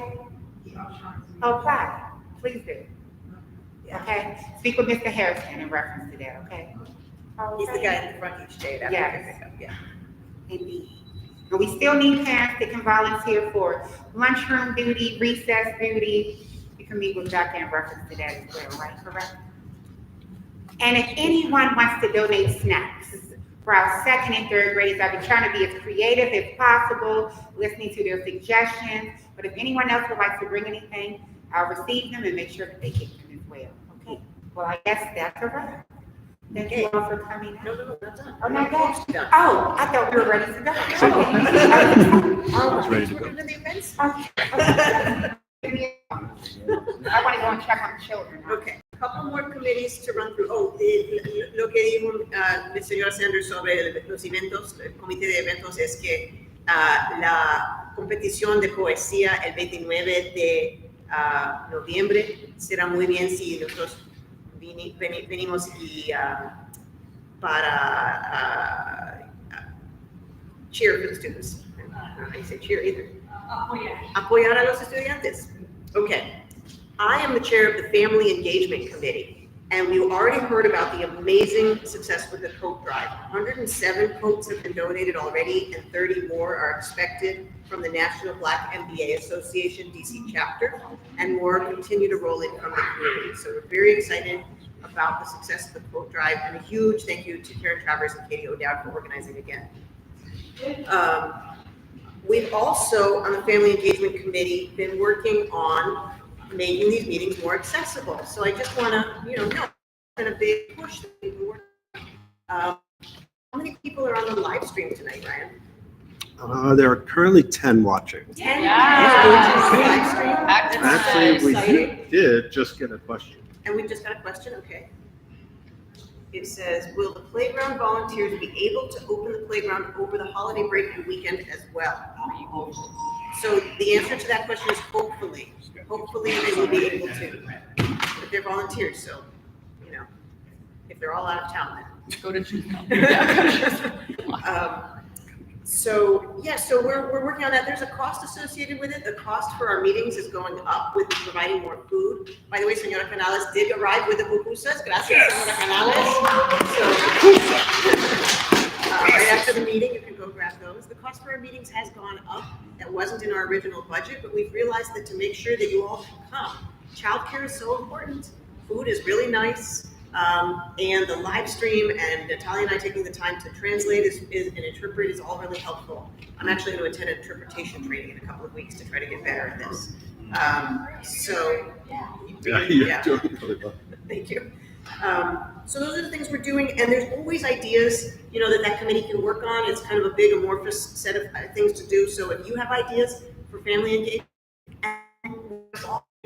Yeah, I'm trying to. Apply, please do. Okay, speak with Mr. Harrison in reference to that, okay? He's the guy in the front each day. After Yes. pickup, yeah. Indeed. And we still need parents that can volunteer for lunchroom duty, recess duty. You can meet with Dr. in reference to that as well, right, correct? And if anyone wants to donate snacks for our second and third graders, I've been trying to be as creative as possible, listening to their suggestions. But if anyone else would like to bring anything, I'll receive them and make sure that they get them as well, okay? Well, I guess that's a wrap. Thank you all for coming. No, not done. Oh, not done? Done. Oh, I thought we were ready to go. I was ready to go. We're to the events. Okay. I want to go and check on the children. Okay, a couple more committees to run through. Oh, lo que dijo el señor Sanders sobre los eventos, el comité de eventos es que la competición de poesía el 29 de noviembre será muy bien si nosotros venimos y para cheer for the students. I say cheer either. Apoyar a los estudiantes. Okay. I am the chair of the Family Engagement Committee, and we already heard about the amazing success with the coat drive. 107 coats have been donated already, and 30 more are expected from the National Black MBA Association DC chapter, and more continue to roll in from the community. So we're very excited about the success of the coat drive, and a huge thank you to Karen Travers and Katie O'Dowd for organizing again. We've also, on the Family Engagement Committee, been working on making these meetings more accessible. So I just want to, know, it's been a big push that we've been working on. How many people are on the live stream tonight, Ryan? There are currently 10 watching. 10 Yeah. live stream. Actually, we exciting. did just get a question. And we just got a question, okay. It says, will the playground volunteers be able to open the playground over the holiday break and weekend as well? So the answer to that question is hopefully. Hopefully they will be able to. But they're volunteers, so, if they're all out of town, then. Go to Tuesday. So we're working on that. There's a cost associated with it. The cost for our meetings is going up with providing more food. By the way, Señora Canales did arrive with the pupusas. Gracias, Señora Canales. So, right after the meeting, you can go grab those. The cost for our meetings has gone up. That wasn't in our original budget, but we've realized that to make sure that you all can come, childcare is so important. Food is really nice. And the live stream and Natalia and I taking the time to translate and interpret is all really helpful. I'm actually going to attend interpretation training in a couple of weeks to try to get better at this. You're doing really well. Thank you. So those are the things we're doing, and there's always ideas, that committee can work on. It's kind of a big amorphous set of things to do. So if you have ideas for family engagement,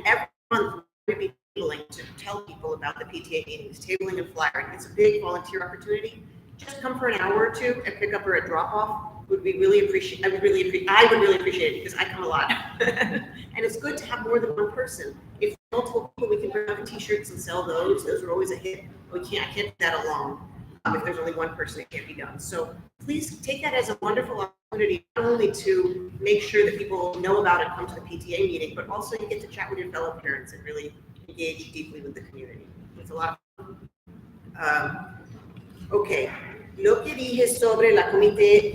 every month we're going to be to tell people about the PTA meetings, tabling and flyering. It's a big volunteer opportunity. Just come for an hour or two and pick up or a drop off. I would really appreciate it because I come a lot. And it's good to have more than one person. If multiple people, we can bring up t-shirts and sell those. Those are always a hit. I can't do that alone. If there's only one person, it can't be done. So please take that as a wonderful opportunity, not only to make sure that people know about it, come to the PTA meeting, but also you get to chat with your fellow parents and really engage deeply with the community. It's a lot of fun. Okay, lo que dije sobre la comité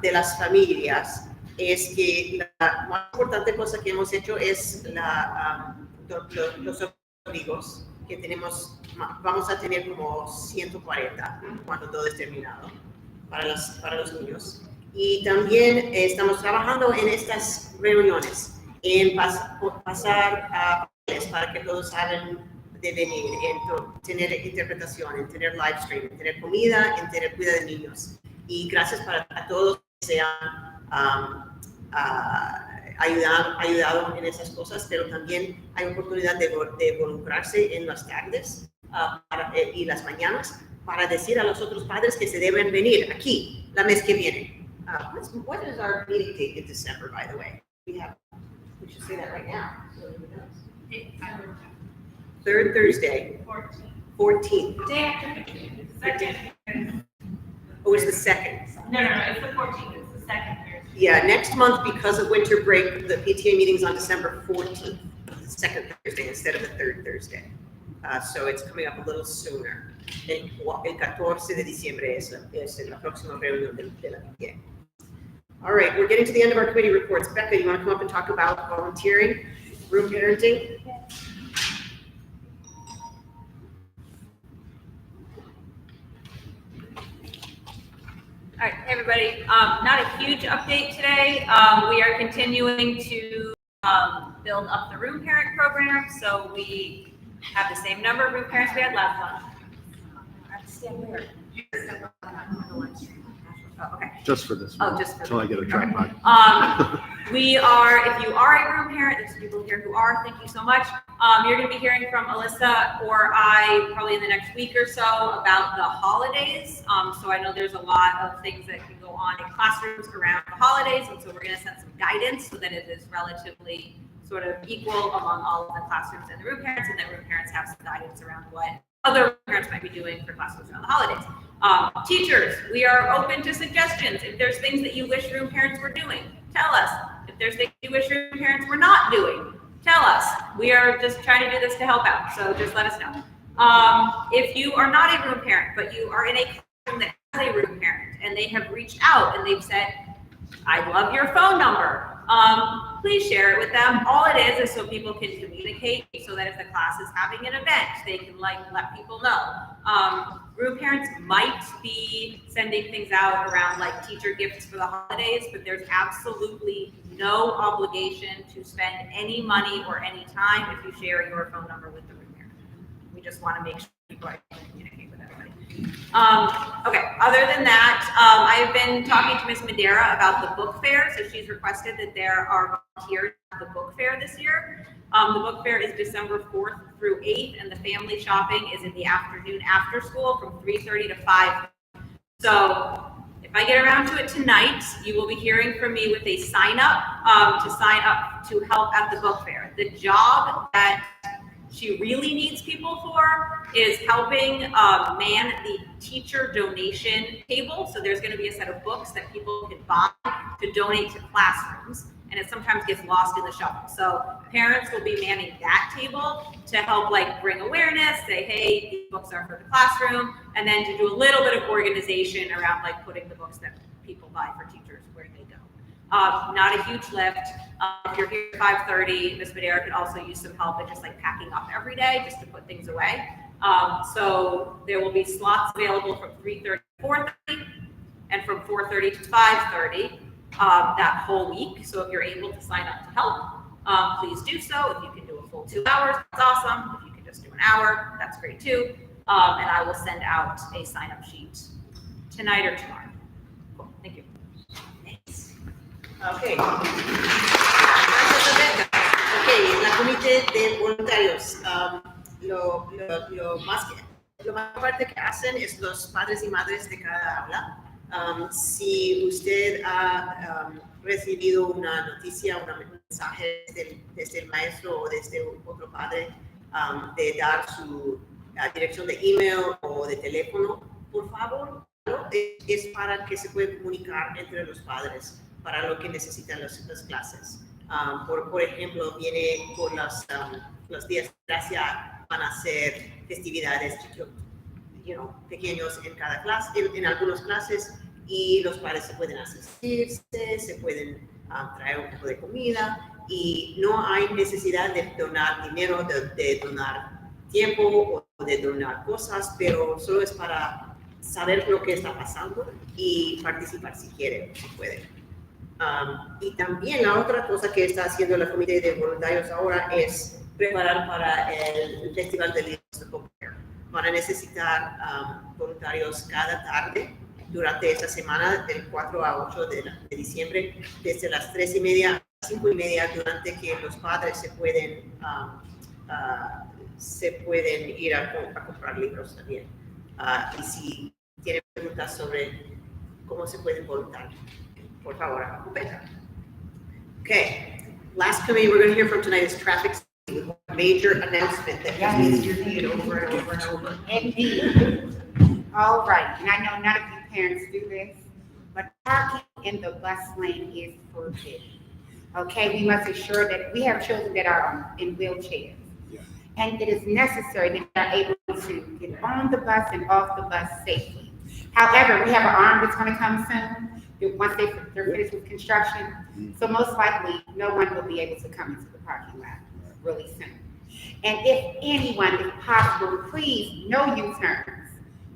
de las familias es que la más importante cosa que hemos hecho es los amigos que tenemos, vamos a tener como 140 cuando todo es terminado para los niños. Y también estamos trabajando en estas reuniones, en pasar a para que todos saben de venir, en tener interpretación, en tener live stream, en tener comida, en tener cuidado de niños. Y gracias a todos que se han ayudado en esas cosas, pero también hay oportunidad de involucrarse en las tardes y las mañanas para decir a los otros padres que se deben venir aquí la mes que viene. What is our meeting date in December, by the way? We should say that right now. So everyone knows. Third Thursday. 14th. Day after 15th. Second. Oh, it's the second. No, it's the 14th. It's the second Thursday. Yeah, next month, because of winter break, the PTA meeting's on December 14th, the second Thursday instead of the third Thursday. So it's coming up a little sooner. El 14 de diciembre es la próxima reunión de la PTA. All right, we're getting to the end of our committee reports. Becca, you want to come up and talk about volunteering, room parenting? All right, hey everybody. Not a huge update today. We are continuing to build up the room parent program. So we have the same number of room parents we had last month. Stand where? Oh, okay. Just for this Oh, one, just for until I get a tripod. We are, if you are a room parent, there's people here who are, thank you so much. You're gonna be hearing from Alyssa or I probably in the next week or so about the holidays. So I know there's a lot of things that can go on in classrooms around the holidays, and so we're gonna set some guidance so that it is relatively sort of equal among all of the classrooms and the room parents, and that room parents have some guidance around what other parents might be doing for classrooms around the holidays. Teachers, we are open to suggestions. If there's things that you wish room parents were doing, tell us. If there's things you wish room parents were not doing, tell us. We are just trying to do this to help out, so just let us know. If you are not a room parent, but you are in a classroom that has a room parent, and they have reached out and they've said, I love your phone number. Please share it with them. All it is so people can communicate, so that if the class is having an event, they can let people know. Room parents might be sending things out around teacher gifts for the holidays, but there's absolutely no obligation to spend any money or any time if you share your phone number with the room parent. We just want to make sure people are able to communicate with everybody. Okay, other than that, I've been talking to Ms. Madera about the book fair. So she's requested that there are volunteers at the book fair this year. The book fair is December 4th through 8th, and the family shopping is in the afternoon after school from 3:30 to 5. So if I get around to it tonight, you will be hearing from me with a sign up to help at the book fair. The job that she really needs people for is helping man the teacher donation table. So there's going to be a set of books that people can buy to donate to classrooms, and it sometimes gets lost in the shuffle. So parents will be manning that table to help bring awareness, say, hey, these books are for the classroom, and then to do a little bit of organization around putting the books that people buy for teachers where they go. Not a huge lift. If you're here at 5:30, Ms. Madera could also use some help at just packing up every day just to put things away. So there will be slots available from 3:30 to 4:30 and from 4:30 to 5:30 that whole week. So if you're able to sign up to help, please do so. If you can do a full 2 hours, that's awesome. If you can just do an hour, that's great too. And I will send out a sign-up sheet tonight or tomorrow. Cool, thank you. Thanks. Okay. Gracias, Rebecca. Ok, la comité de voluntarios, lo más parte que hacen es los padres y madres de cada aula. Si usted ha recibido una noticia, un mensaje desde el maestro o desde otro padre de dar su dirección de email o de teléfono, por favor, es para que se pueda comunicar entre los padres para lo que necesitan las clases. Por ejemplo, viene por los días de gracia, van a ser festividades pequeños en cada clase, en algunas clases, y los padres se pueden asistirse, se pueden traer un poco de comida, y no hay necesidad de donar dinero, de donar tiempo o de donar cosas, pero solo es para saber lo que está pasando y participar si quiere o si puede. Y también la otra cosa que está haciendo la comité de voluntarios ahora es preparar para el Festival de Libros de Book Fair. Van a necesitar voluntarios cada tarde durante esta semana del 4 a 8 de diciembre, desde las 3:30 a 5:30, durante que los padres se pueden ir a comprar libros también. Y si tienen preguntas sobre cómo se pueden voluntariar, por favor, ocupen. Okay, last committee we're going to hear from tonight is traffic safety, with a major announcement that just needs to repeat over and over and over. Indeed. All right, and I know none of you parents do this, but parking in the bus lane is forbidden. Okay, we must ensure that we have children that are in wheelchairs. Yeah. And it is necessary that they are able to get on the bus and off the bus safely. However, we have an arm that's going to come soon. Once they're finished with construction, so most likely no one will be able to come into the parking lot really soon. And if anyone, if possible, please, no U-turns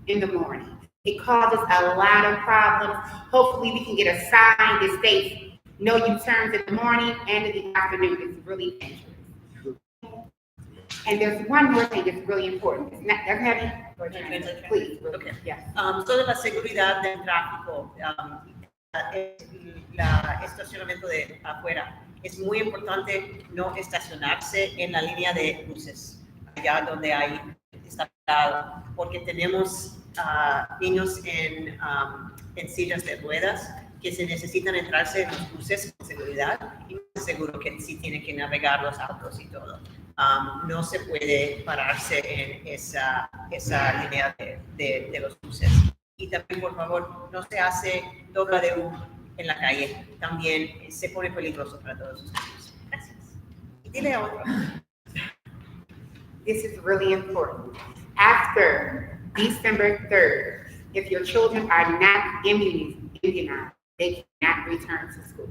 in the morning. It causes a lot of problems. Hopefully we can get a sign that states no U-turns in the morning and in the afternoon. It's really dangerous. And there's one more thing that's really important. It's not, doesn't have any, please, Okay. yes. Toda la seguridad del tráfico, el estacionamiento de afuera. Es muy importante no estacionarse en la línea de luces, allá donde hay estacionado, porque tenemos niños en sillas de ruedas que se necesitan entrarse en los buses con seguridad y más seguro que sí tienen que navegar los autos y todo. No se puede pararse en esa línea de los buses. Y también, por favor, no se hace W en la calle. También se pone peligroso para todos ustedes. Gracias. Y dile a otro. This is really important. After December 3rd, if your children are not immunized, they cannot return to school.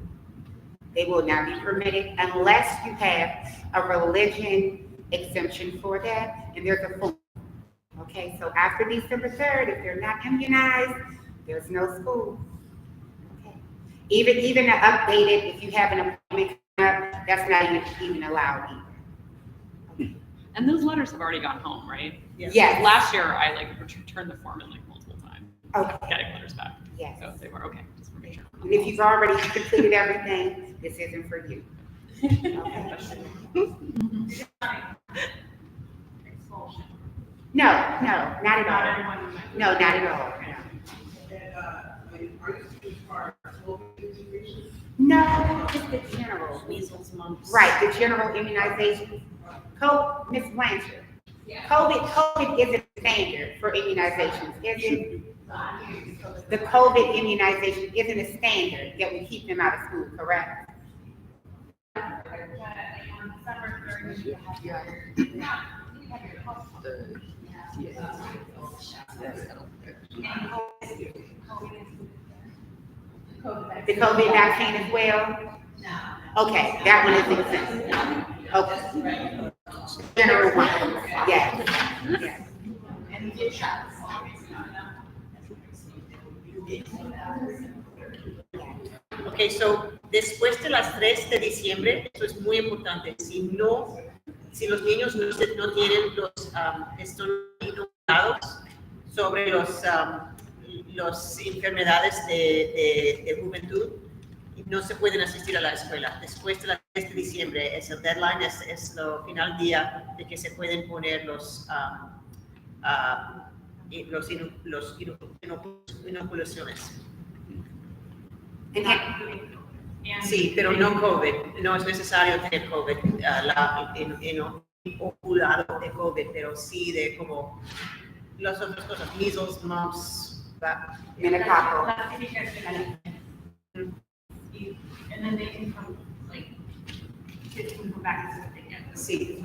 They will not be permitted unless you have a religion exemption for that, and there's a form. Okay, so after December 3rd, if they're not immunized, there's no school. Okay. Even an updated, if you have an appointment coming up, that's not even allowed either. Okay. And those letters have already gone home, right? Yes. Last year, I returned the form in multiple times. Okay. Getting letters back. Yes. So they were okay. Just for me. And if you've already completed everything, this isn't for you. Okay. No, not at all. No, not at all. No, just the general. Measles, mumps. Right, the general immunization. Ms. Blanchard, COVID isn't standard for immunizations, is it? The COVID immunization isn't a standard that we keep them out of school, correct? The COVID vaccine as well? Okay, that one is exempt. Okay. General one, yes. Ok, so, después de las 3 de diciembre, esto es muy importante, si los niños no tienen están inoculados sobre las enfermedades de juventud, no se pueden asistir a la escuela. Después de las 3 de diciembre, es el deadline, es el final día de que se pueden poner los inoculaciones. Sí, pero no COVID. No es necesario tener COVID, inoculado de COVID, pero sí de como las otras cosas, measles, mumps, meningococcal. And then they can come, kids can go back to something again. Sí.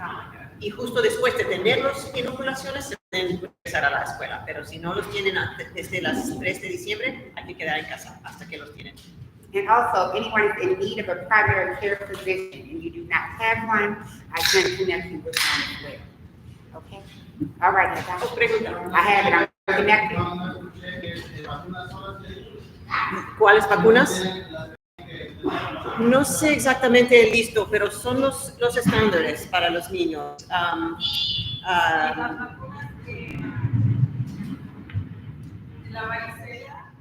Y justo después de tener las inoculaciones se pueden regresar a la escuela, pero si no los tienen desde las 3 de diciembre, hay que quedar en casa hasta que los tienen. And also, if anyone is in need of a primary care physician and you do not have one, I can connect you with one as well. Okay? All right, I have it. I'm connecting. ¿Cuáles vacunas? No sé exactamente el listo, pero son los estándares para los niños. La varicela,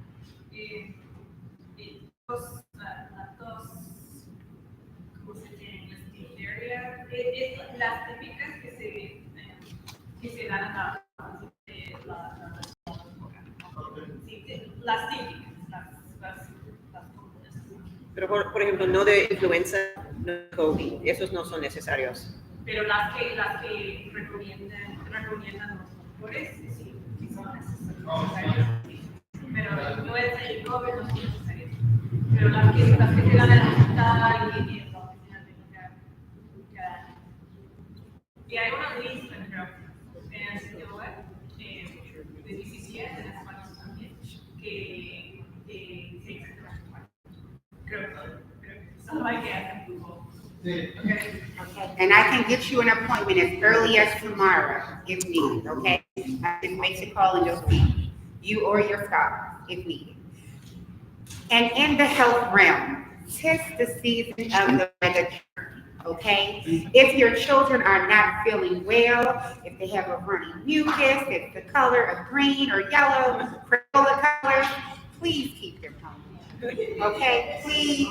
las dos, ¿cómo se llama? Las típicas que se dan a las típicas, las comunes. Pero, por ejemplo, no de influenza, no de COVID, esos no son necesarios. Pero las que recomiendan los doctores, sí son necesarias. Pero no es el COVID, no son necesarias. Pero las que se dan en el hospital y en la oficina técnica, y hay una lista, creo, en el sitio web de 17 en español también, que se exactamente igual. Creo que solo hay que hacer Google. Okay. And I can get you an appointment as early as tomorrow if needed, okay? Just make a call and you'll see you or your spouse if needed. And in the health realm, 'tis the season of the mega, okay? If your children are not feeling well, if they have a runny mucus, if the color of green or yellow, Crayola colors, please keep them home. Okay, please,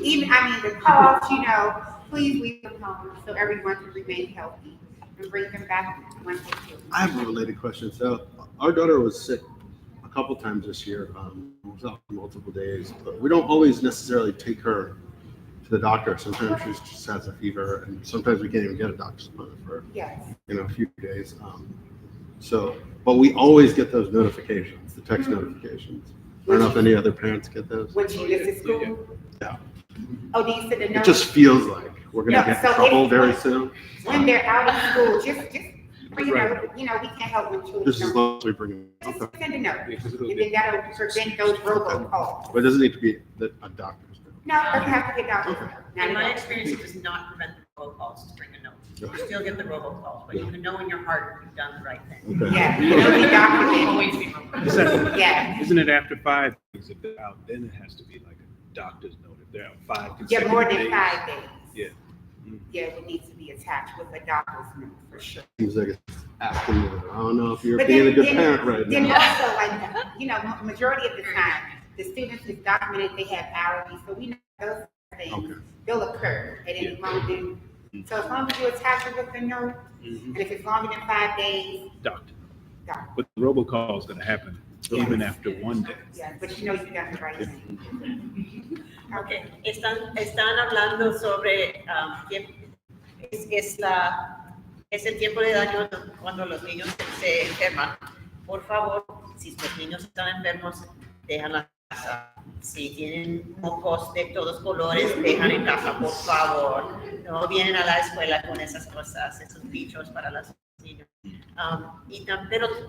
even, the coughs, please leave them home so everyone can remain healthy and bring them back once they feel. I have a related question. So our daughter was sick a couple times this year, was out for multiple days, but we don't always necessarily take her to the doctor. Sometimes she just has a fever, and sometimes we can't even get a doctor's appointment for Yes. a few days. But we always get those notifications, the text notifications. I don't know if any other parents get those. When she gets to school? Yeah. Oh, do you send a note? It just feels like we're gonna get in trouble very soon. When they're out of school, just bring a note. We can't help when children. Just as long as we bring it. Just Okay. send a note, and then that'll prevent those robocalls. But it doesn't need to be a doctor's note. No, it doesn't have to be a doctor. Okay. In my experience, it does not prevent the robocalls to bring a note. You still get the robocalls, but you can know in your heart you've done the right thing. Okay. Yeah, it'll be documented. Always be robocalls. Yeah. Isn't it after 5 days if they're out, then it has to be like a doctor's note if they're out 5 Yeah, consecutive more than days? 5 days. Yeah. Yeah, it needs to be attached with a doctor's note for sure. Seems like it's asking you. I don't know if you're But being a then- good then- parent right Then now. also, majority of the time, the students is documented they have allergies, so we know those things, Okay. they'll occur at any moment. So as long as you attach it with the note, and if it's longer than 5 days, Doctor. doctor. But the robocall is gonna happen even after 1 day. Yeah, but you've done the right thing. Okay, están hablando sobre que es el tiempo de daño cuando los niños se enferman. Por favor, si los niños están enfermos, dejan la casa. Si tienen mocos de todos colores, dejan en casa, por favor. No vienen a la escuela con esas cosas, esos bichos para los niños.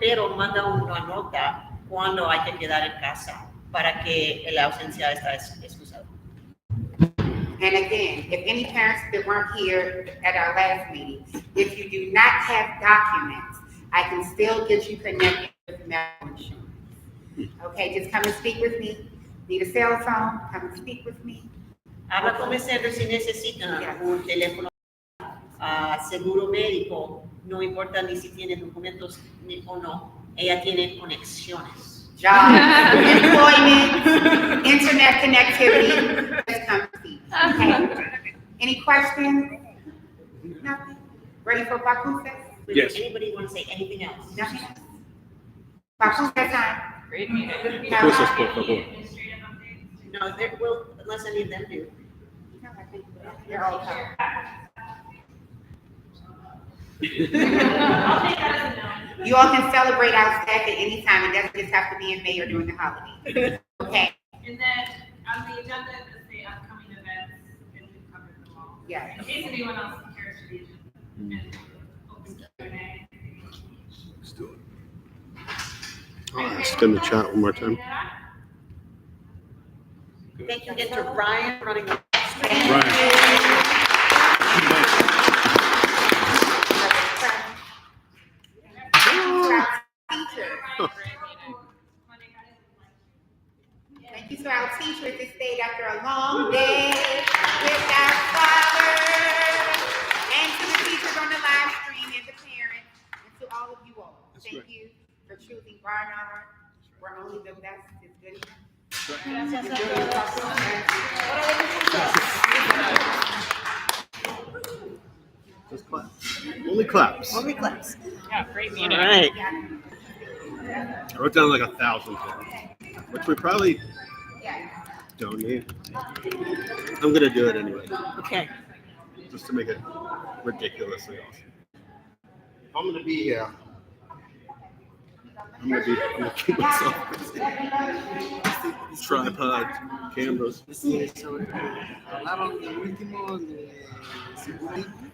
Pero manda una nota cuando hay que quedar en casa para que la ausencia está excusada. And again, if any parents that weren't here at our last meeting, if you do not have documents, I can still get you connected with medical insurance. Okay, just come and speak with me. Need a cell phone? Come and speak with me. Habla con el centro si necesitan un teléfono, seguro médico, no importa ni si tiene documentos ni o no, ella tiene conexiones. Job, employment, internet connectivity, just come see. Okay. Any questions? Nothing? Ready for Bakusa? Yes. Anybody want to say anything else? Nothing? Bakusa time. Great meeting. Cosas, por favor. No, unless any of them do. No, I think they're all covered. You all can celebrate our staff at any time. It doesn't just have to be in May or during the holidays. Okay? And then on the agenda is the upcoming events, and we've covered them all. Yeah. In case anyone else cares to read and open Q&A. Let's do it. All right, spin the chat one more time. Thank you again to Ryan running the. Thank you to our teachers that stayed after a long day with our fathers, and to the teachers on the live stream and the parents, and to all of you all. Thank you for choosing Barnard, where only the best is good enough. Just clap. Only claps. Only claps. Yeah, great meeting. All right. I wrote down like 1,000 things, which we probably don't need. I'm gonna do it anyway, Okay. just to make it ridiculously awesome. If I'm gonna be here, I'm gonna keep myself busy. Tripod, cameras. Hablaron del último de seguridad.